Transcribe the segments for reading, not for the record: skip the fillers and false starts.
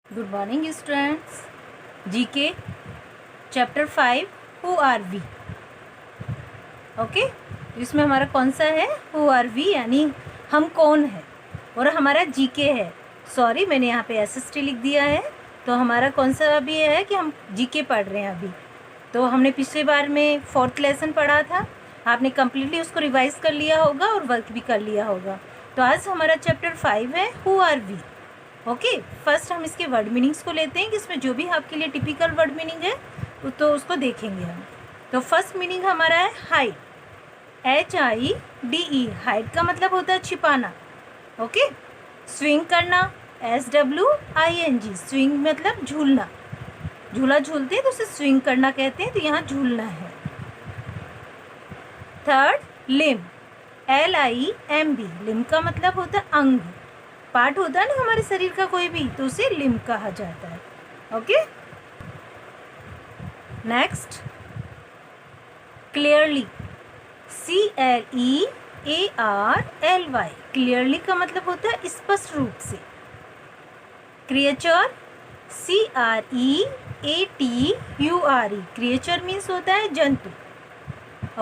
Good morning students. GK chapter 5 who are we. Okay, इसमें हमारा कौन सा है? हु आर वी, यानी हम कौन है। और हमारा जीके है। सॉरी, मैंने यहाँ पे एसएसटी लिख दिया है। तो हमारा कौन सा अभी है कि हम जीके पढ़ रहे हैं अभी। तो हमने पिछले बार में 4th लेसन पढ़ा था, आपने कम्प्लीटली उसको रिवाइज कर लिया होगा और वर्क भी कर लिया होगा। तो आज हमारा चैप्टर 5 है who are we. Okay, first हम इसके वर्ड मीनिंग्स को लेते हैं कि इसमें जो भी आपके लिए टिपिकल वर्ड मीनिंग है तो उसको देखेंगे हम। तो फर्स्ट मीनिंग हमारा है हाइड, HIDE। हाइड का मतलब होता है छिपाना। ओके, स्विंग करना, SWING। स्विंग मतलब झूलना, झूला झूलते हैं तो उसे स्विंग करना कहते हैं, तो यहाँ झूलना है। थर्ड, लिम, LIMB। लिम का मतलब होता है अंग, पार्ट होता है ना हमारे शरीर का कोई भी, तो उसे लिम कहा जाता है। Okay, next, clearly, CLEARLY। Clearly का मतलब होता है स्पष्ट रूप से। Creature, CREATURE। क्रिएचर मीन्स होता है जंतु।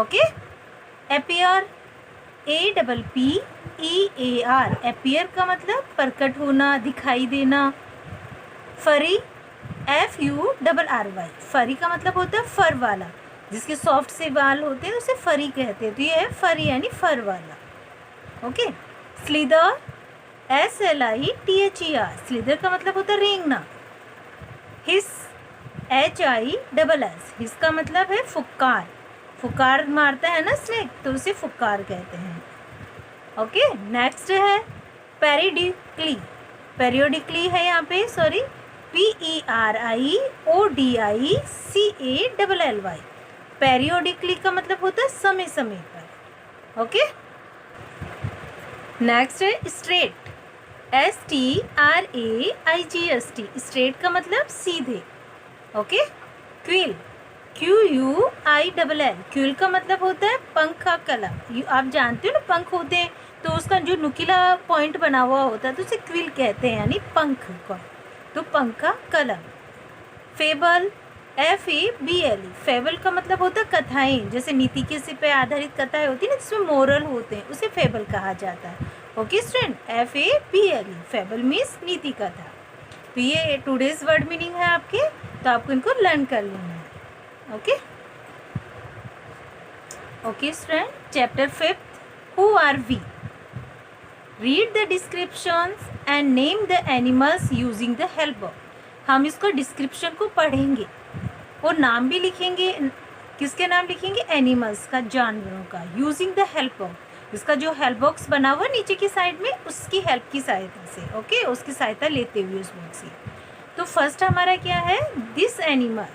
Okay, appear, APPEAR। अपीयर का मतलब प्रकट होना, दिखाई देना। फरी, FURRY। फरी का मतलब होता है फर वाला, जिसके सॉफ्ट से बाल होते हैं उसे फरी कहते हैं, तो ये है फरी यानी फर वाला। Okay, स्लीदर, SLITHER। स्लीदर का मतलब होता है रेंगना। हिस, HISS। हिस का मतलब है फुक्कार, फुक्कार मारता है ना स्नेक, तो उसे फुक्कार कहते हैं। ओके, नेक्स्ट है पेरियोडिकली। पेरियोडिकली है यहाँ पे, सॉरी, PERIODICALLY। पेरियोडिकली का मतलब होता है समय समय पर। ओके, नेक्स्ट है स्ट्रेट, STRAIGST। स्ट्रेट का मतलब सीधे। Okay, quill, QUILL। क्विल का मतलब होता है पंख का कलम। आप जानते हो ना पंख होते हैं, तो उसका जो नुकीला पॉइंट बना हुआ होता है तो उसे क्विल कहते हैं, यानी पंख का, तो पंख का कलम। Fable, FABLE। फेबल का मतलब होता है कथाएं, जैसे नीति के से पे आधारित कथाएं होती है ना, जिसमें मोरल होते हैं, उसे फेबल कहा जाता है। Okay student, FABLE, fable means नीति कथा। तो ये टुडेज वर्ड मीनिंग है आपके, तो आपको इनको लर्न कर लेना है। Okay okay student, chapter 5 who are we. Read the descriptions and name the animals using the help box. हम इसको डिस्क्रिप्शन को पढ़ेंगे और नाम भी लिखेंगे। किसके नाम लिखेंगे? एनिमल्स का, जानवरों का, यूजिंग द हेल्प बॉक्स। इसका जो हेल्प बॉक्स बना हुआ नीचे की साइड में, उसकी हेल्प की सहायता से, ओके, उसकी सहायता लेते हुए उस बुक से। तो फर्स्ट हमारा क्या है? This animal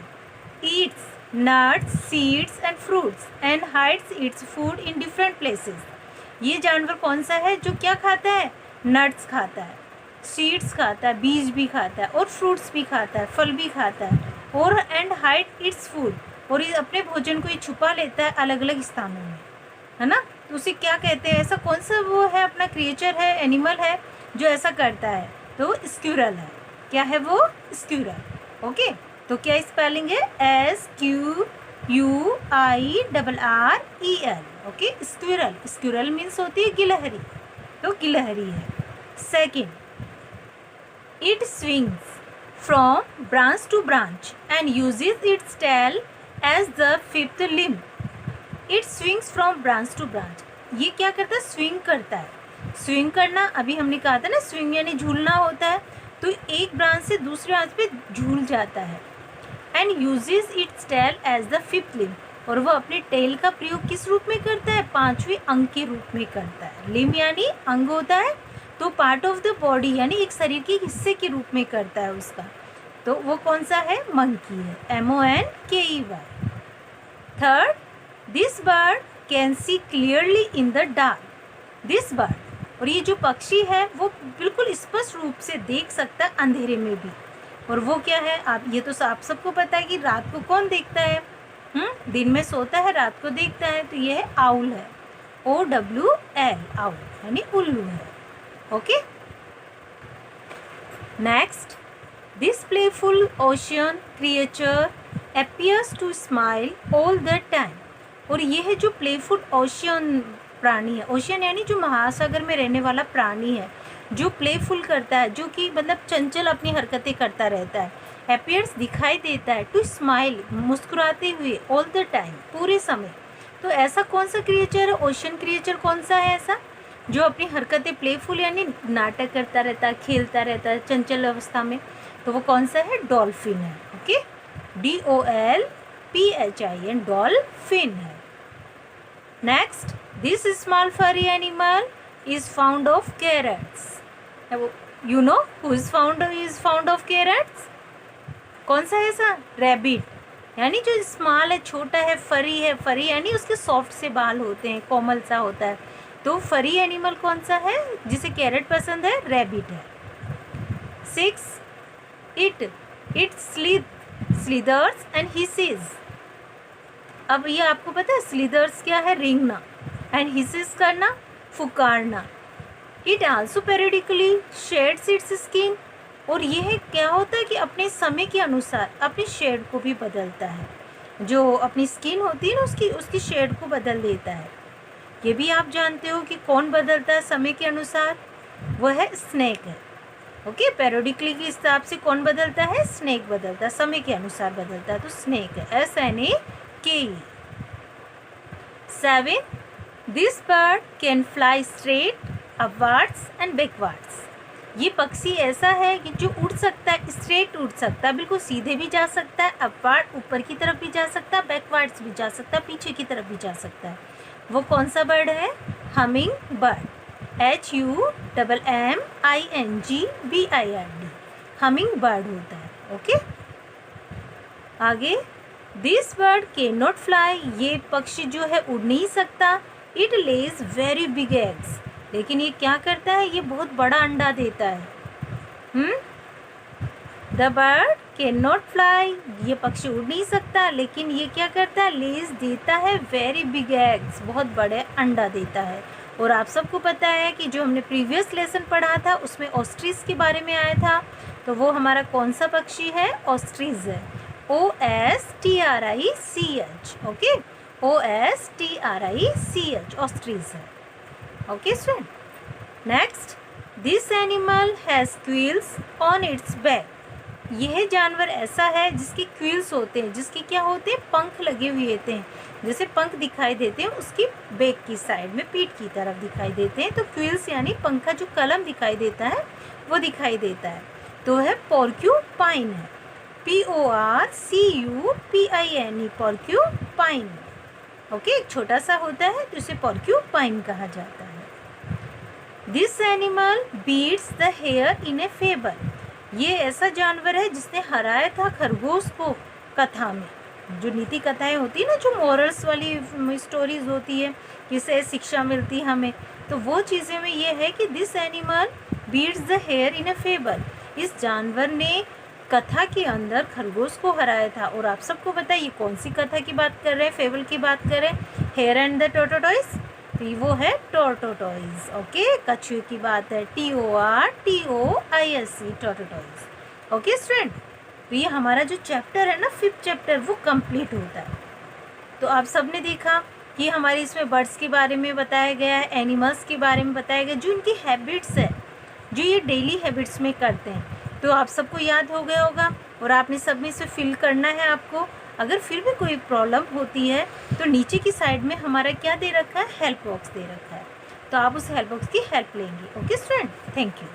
Yeats nuts, seeds and fruits and hides its food in different places। ये जानवर कौन सा है जो क्या खाता है? नट्स खाता है, सीड्स खाता है, बीज भी खाता है, और फ्रूट्स भी खाता है, फल भी खाता है, और एंड हाइड इट्स फूड। और ये अपने भोजन को ये छुपा लेता है अलग अलग स्थानों में, है ना। तो उसे क्या कहते हैं? ऐसा कौन सा वो है, अपना क्रिएचर है, एनिमल है जो ऐसा करता है? तो स्क्विरल है। क्या है वो? स्क्विरल। ओके, तो क्या स्पेलिंग है? SQUIRREL। Okay, squirrel. Squirrel means होती है गिलहरी, तो गिलहरी है। Second, it swings from branch to branch and uses its tail as the fifth limb. It swings from branch to branch. ये क्या करता है? स्विंग करता है। स्विंग करना, अभी हमने कहा था ना, स्विंग यानी झूलना होता है, तो एक ब्रांच से दूसरी ब्रांच पे झूल जाता है। And uses its tail as the fifth limb. और वो अपने टेल का प्रयोग किस रूप में करता है? पांचवें अंग के रूप में करता है। लिम्ब यानी अंग होता है, तो पार्ट ऑफ द बॉडी यानी एक शरीर के हिस्से के रूप में करता है उसका। तो वो कौन सा है? मंकी है, MONKEY। Third, this bird can see clearly in the dark. This bird, और ये जो पक्षी है वो बिल्कुल स्पष्ट रूप से देख सकता है अंधेरे में भी। और वो क्या है? आप ये तो आप सबको पता है कि रात को कौन देखता है? दिन में सोता है, रात को देखता है, तो ये है आउल है, OWL, आउल यानी उल्लू है। Okay, next, this playful ocean creature appears to smile all the time. और ये है जो प्लेफुल ओशियन प्राणी है, ओशियन यानी जो महासागर में रहने वाला प्राणी है, जो प्लेफुल करता है, जो कि मतलब चंचल अपनी हरकतें करता रहता है. appears दिखाई देता है, to smile मुस्कुराते हुए, all the time पूरे समय. तो ऐसा कौन सा क्रिएचर है, ओशियन क्रिएचर कौन सा है ऐसा जो अपनी हरकतें प्लेफुल यानी नाटक करता रहता है, खेलता रहता है चंचल अवस्था में? तो वो कौन सा है? डॉल्फिन है. ओके, DOLPHIN डॉल्फिन है. Next, this small furry animal is fond of carrots. You know who is fond of carrots? कौन सा है ऐसा? रैबिट. यानी जो स्मॉल है, छोटा है, फरी है. फरी यानी उसके सॉफ्ट से बाल होते हैं, कोमल सा होता है. तो फरी एनिमल कौन सा है जिसे कैरेट पसंद है? रैबिट है. 6, इट स्लीदर्स एंड हिसेस. अब ये आपको पता है स्लीदर्स क्या है? रेंगना. एंड हिसेस करना, फुकारना. It also periodically sheds its skin. और ये है क्या होता है कि अपने समय के अनुसार अपने शेड को भी बदलता है. जो अपनी स्किन होती है ना उसकी शेड को बदल देता है. ये भी आप जानते हो कि कौन बदलता है समय के अनुसार? वो है स्नेक है. ओके, पेरियोडिकली के हिसाब से कौन बदलता है? स्नेक बदलता है, समय के अनुसार बदलता है. तो स्नेक है, SNAKE. 7, this bird can fly straight upwards and backwards. ये पक्षी ऐसा है कि जो उड़ सकता है, स्ट्रेट उड़ सकता है, बिल्कुल सीधे भी जा सकता है, अपवर्ड ऊपर की तरफ भी जा सकता है, बैकवर्ड्स भी जा सकता है, पीछे की तरफ भी जा सकता है. वो कौन सा बर्ड है? Humming bird. HUMMINGBIRD. Humming bird होता है. ओके, आगे, this bird can not fly. ये पक्षी जो है उड़ नहीं सकता. It Lay's very big eggs. लेकिन ये क्या करता है? ये बहुत बड़ा अंडा देता है. The bird can not fly. ये पक्षी उड़ नहीं सकता, लेकिन ये क्या करता है? लेज देता है वेरी बिग एग्स, बहुत बड़े अंडा देता है. और आप सबको पता है कि जो हमने प्रीवियस लेसन पढ़ा था उसमें ऑस्ट्रिच के बारे में आया था. तो वो हमारा कौन सा पक्षी है? ऑस्ट्रिच है. OSTRICH. ओके, OSTRICH ऑस्ट्रिच है. Okay student. Next, this animal has quills on it's back. यह जानवर ऐसा है जिसके क्विल्स होते हैं, जिसके क्या होते हैं? पंख लगे हुए होते हैं. जैसे पंख दिखाई देते हैं उसकी बैक की साइड में, पीठ की तरफ दिखाई देते हैं. तो क्विल्स यानी पंख का जो कलम दिखाई देता है वो दिखाई देता है. तो है पोर्क्यूपाइन है. PORCUPINE porcupine. ओके, एक छोटा सा होता है तो इसे पोर्क्यूपाइन कहा जाता है. This animal beats the hare in a fable. ये ऐसा जानवर है जिसने हराया था खरगोश को कथा में. जो नीति कथाएं होती है ना, जो मॉरल्स वाली स्टोरीज होती है, जिससे शिक्षा मिलती है हमें, तो वो चीज़ें में ये है कि this animal beats the hare in a fable. इस जानवर ने कथा के अंदर खरगोश को हराया था. और आप सबको पता है ये कौन सी कथा की बात कर रहे हैं? फेबल की बात कर रहे हैं, हेयर एंड द टोर्टोइस. तो वो है टोर्टोइस. ओके, कछुए की बात है, TORTOISE टोर्टोइस. ओके स्टूडेंट, तो ये हमारा जो चैप्टर है ना, 5th चैप्टर, वो कंप्लीट होता है. तो आप सब ने देखा कि हमारे इसमें बर्ड्स के बारे में बताया गया है, एनिमल्स के बारे में बताया गया, जो इनकी हैबिट्स है, जो ये डेली हैबिट्स में करते हैं. तो आप सबको याद हो गया होगा और आपने सब में इसे फिल करना है आपको. अगर फिर भी कोई प्रॉब्लम होती है तो नीचे की साइड में हमारा क्या दे रखा है? हेल्प बॉक्स दे रखा है. तो आप उस हेल्प बॉक्स की हेल्प लेंगे. Okay student, thank you.